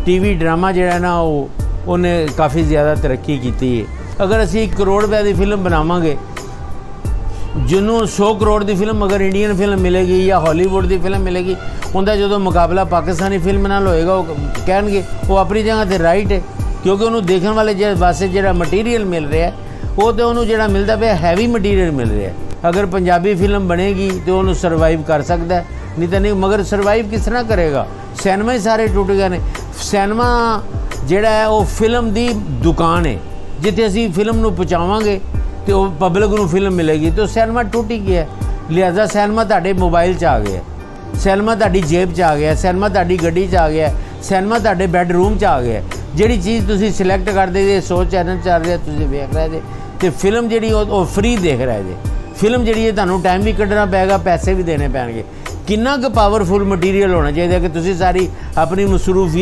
TV drama जिहड़ा ना उन्हें काफ़ी ज़्यादा तरक्की की है। अगर असी 1 करोड़ रुपए की फिल्म बनावांगे, जिन्होंने 100 करोड़ की फिल्म अगर इंडियन फिल्म मिलेगी या हॉलीवुड की फिल्म मिलेगी, उनका जो मुकाबला पाकिस्तानी फिल्म नाल होएगा, वो कहेंगे वो अपनी जगह पर राइट है, क्योंकि उन्होंने देखने वाले वास्ते जो मटीरियल मिल रहा है वो तो उन्होंने जो मिलता पे हैवी मटीरियल मिल रहा है। अगर पंजाबी फिल्म बनेगी तो उन्होंने सर्वाइव कर सकता है, नहीं तो नहीं। मगर सर्वाइव किस तरह करेगा? सिनेमा ही सारे टुट गए ने। सिनेमा जिहड़ा है वो फिल्म की दुकान है, जिथे असी फिल्म नूं पहुँचावांगे तो पब्लिक नूं फिल्म मिलेगी, तो सिनेमा टुट ही गया। लिहाजा सिनेमा तुहाडे मोबाइल 'च आ गया, सिनेमा तुहाडी जेब 'च आ गया, सिनेमा तुहाडी गड्डी 'च आ गया, सिनेमा तुहाडे बैडरूम 'च आ गया। जिहड़ी चीज़ तुसीं सिलैक्ट करदे जे 100 चैनल चल रहे तुसीं वेख रहे जे, ते फिल्म जिहड़ी वो फ्री देख रहे जे। फिल्म जिहड़ी है तुहानूं टाइम भी कड्ढना पैगा, पैसे भी देने पैणगे। किन्ना क पावरफुल मटीरियल होना चाहिए कि तुसीं सारी अपनी मसरूफियत